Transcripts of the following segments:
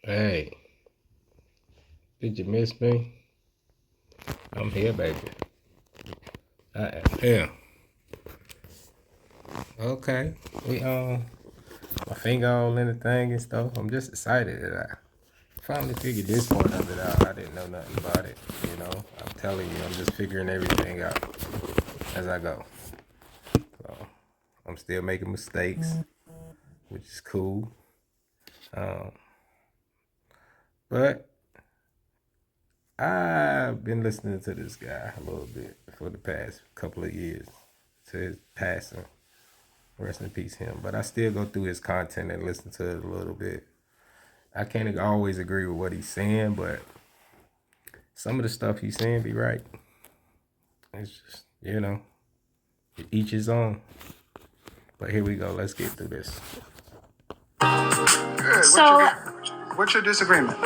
Hey, did you miss me? I'm here, baby. I am here. Okay. We my finger on anything and stuff. I'm just excited that I finally figured this part of it out. I didn't know nothing about it. I'm telling you, I'm just figuring everything out as I go. So I'm still making mistakes, which is cool. Um, but I've been listening to this guy a little bit for the past couple of years to his passing. Rest in peace, him. But I still go through his content and listen to it a little bit. I can't always agree with what he's saying, but some of the stuff he's saying be right. It's just, each his own. But here we go. Let's get through this. Good. What's your disagreement?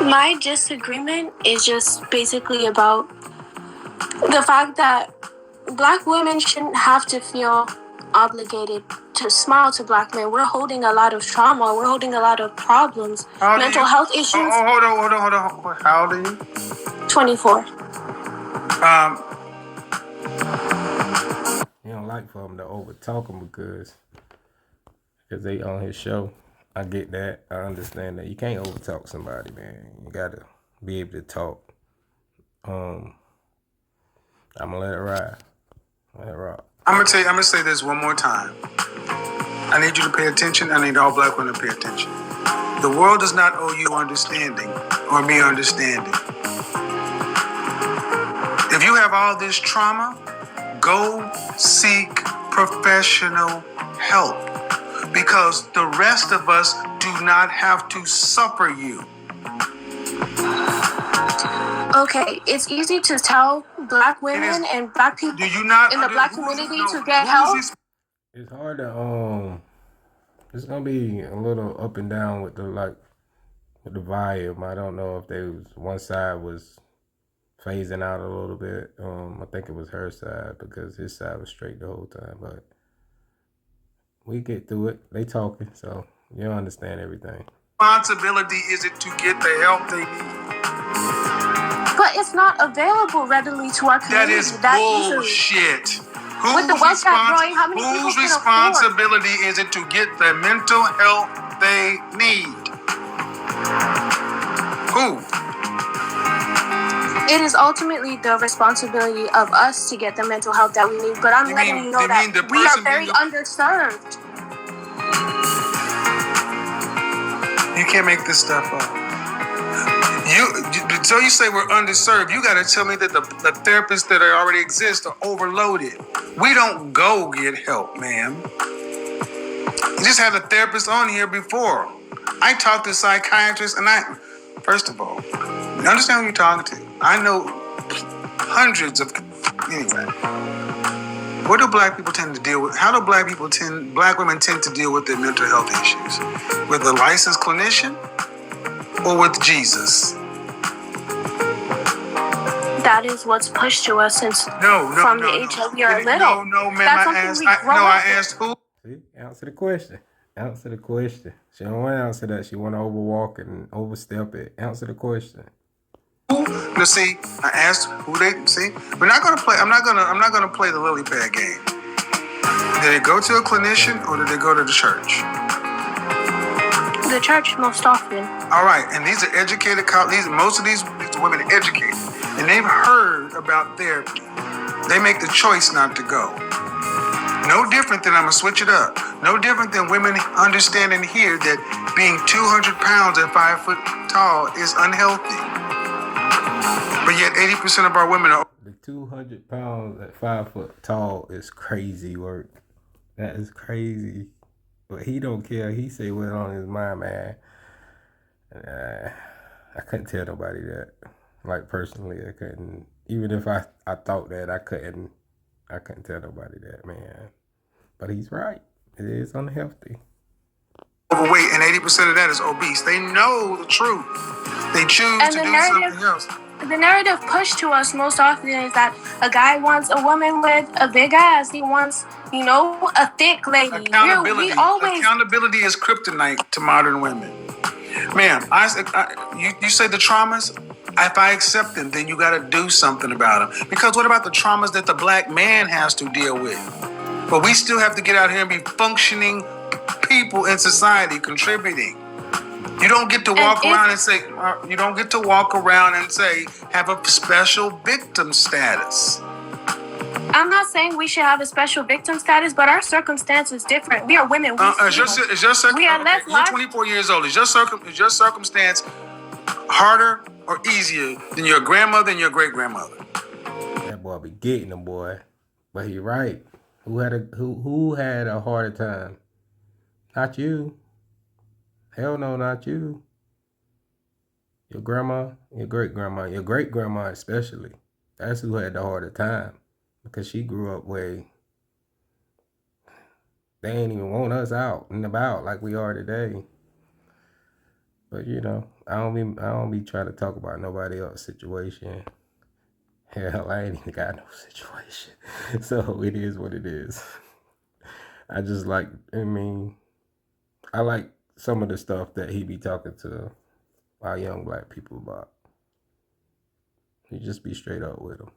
My disagreement is just basically about the fact that Black women shouldn't have to feel obligated to smile to Black men. We're holding a lot of trauma. We're holding a lot of problems, mental health issues. Hold on. How old are you? 24. You don't like for him to overtalk him because they on his show. I get that. I understand that. You can't overtalk somebody, man. You gotta be able to talk. I'm gonna let it ride. Let it rock. I'm gonna say this one more time. I need you to pay attention. I need all Black women to pay attention. The world does not owe you understanding or me understanding. If you have all this trauma, go seek professional help, because the rest of us do not have to suffer you. Okay, it's easy to tell Black women and Black people in the Black community to get help. It's hard to it's gonna be a little up and down with the volume. I don't know if one side was phasing out a little bit. I think it was her side because his side was straight the whole time. But we get through it. They talking, so you don't understand everything. Responsibility is it to get the help they need. But it's not available readily to our community. That is bullshit. Whose responsibility is it to get the mental health they need? Who? It is ultimately the responsibility of us to get the mental health that we need. But I'm letting you know that we are very underserved. You can't make this stuff up. So you say we're underserved. You got to tell me that the therapists that already exist are overloaded. We don't go get help, ma'am. You just had a therapist on here before. I talked to psychiatrists, and first of all, you understand who you're talking to. I know hundreds of. Anyway, what do Black people tend to deal with? How do Black women tend to deal with their mental health issues? With a licensed clinician or with Jesus? That is what's pushed to us from the age that we are little. No, ma'am. I asked who. See, answer the question. Answer the question. She don't want to answer that. She want to overwalk and overstep it. Answer the question. Let's see. I asked who they see. We're not gonna play. I'm not gonna play the lily pad game. Did they go to a clinician or did they go to the church? The church most often. All right, and these are educated. Most of these women are educated, and they've heard about therapy. They make the choice not to go. No different than, I'm gonna switch it up. No different than women understand and hear that being 200 pounds and 5 foot tall is unhealthy. But yet 80% of our women are. The 200 pounds at 5 foot tall is crazy work. That is crazy. But he don't care. He say what's on his mind, man. I couldn't tell nobody that. Like, personally, I couldn't. Even if I thought that, I couldn't tell nobody that, man. But he's right. It is unhealthy. Overweight, and 80% of that is obese. They know the truth. They choose to do something else. The narrative pushed to us most often is that a guy wants a woman with a big ass. He wants, a thick lady. Accountability is kryptonite to modern women. Ma'am, you say the traumas. If I accept them, then you got to do something about them. Because what about the traumas that the black man has to deal with? But we still have to get out here and be functioning people in society, contributing. You don't get to walk around and say, have a special victim status. I'm not saying we should have a special victim status, but our circumstance is different. We are women. We are less You're 24 years old. Is your circumstance harder or easier than your grandmother and your great grandmother? That boy be getting them, boy. But he right. Who had a harder time? Not you. Hell no, not you. Your grandma, your great grandma especially. That's who had the harder time. Because she grew up where they ain't even want us out and about like we are today. But you know, I don't be trying to talk about nobody else's situation. Hell, I ain't even got no situation. So it is what it is. I like some of the stuff that he be talking to our young black people about. You just be straight up with them.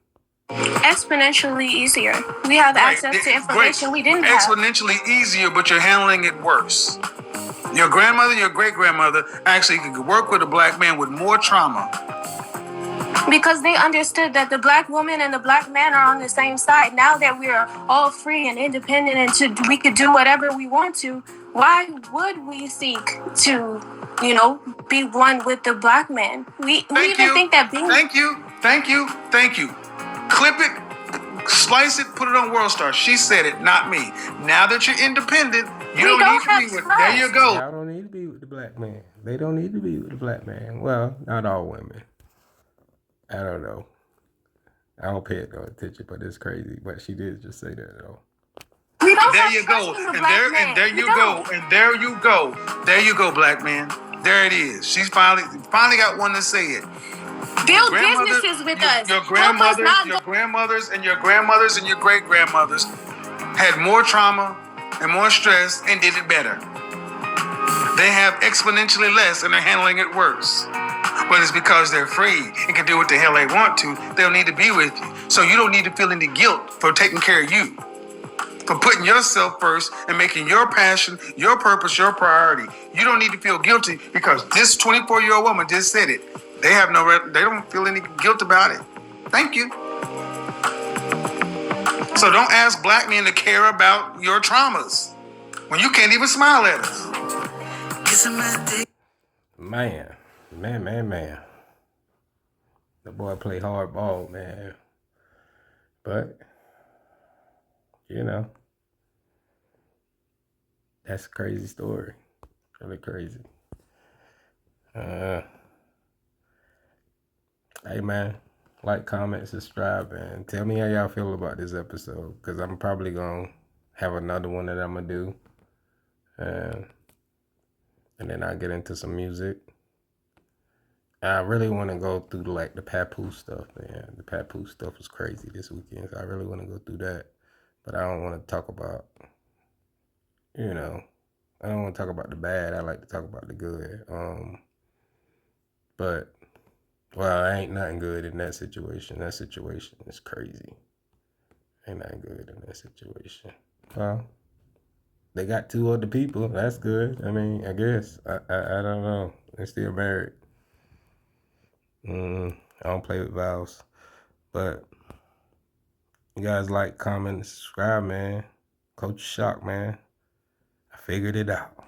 Exponentially easier. We have access to information we didn't have. Exponentially easier, but you're handling it worse. Your grandmother, your great grandmother actually could work with a black man with more trauma. Because they understood that the black woman and the black man are on the same side. Now that we are all free and independent and we could do whatever we want to, why would we seek to, be one with the black man? We even think that being... Thank you. Clip it, slice it, put it on World Star. She said it, not me. Now that you're independent, you don't need to be with... There you go. I don't need to be with the black man. They don't need to be with the black man. Well, not all women. I don't know. I don't pay it no attention, but it's crazy. But she did just say that, though. There you go. And there you go, black man. There it is. She's finally got one to say it. Build businesses with us. Your grandmothers and your great grandmothers had more trauma and more stress and did it better. They have exponentially less and they're handling it worse. But it's because they're free and can do what the hell they want to. They don't need to be with you. So you don't need to feel any guilt for taking care of you. For putting yourself first and making your passion, your purpose, your priority. You don't need to feel guilty because this 24-year-old woman just said it. They don't feel any guilt about it. Thank you. So don't ask black men to care about your traumas when you can't even smile at us. Man. The boy play hardball, man. But, that's a crazy story. Really crazy. Hey, man. Like, comment, subscribe, and tell me how y'all feel about this episode. Because I'm probably going to have another one that I'm going to do. And then I'll get into some music. I really want to go through the Papoose stuff, man. The Papoose stuff was crazy this weekend, so I really want to go through that. But I don't want to talk about, I don't want to talk about the bad. I like to talk about the good. But, ain't nothing good in that situation. That situation is crazy. Ain't nothing good in that situation. Well, they got 2 other people. That's good. I mean, I guess. I don't know. They're still married. I don't play with vows. But you guys like, comment, and subscribe, man. Coach Shock, man. I figured it out.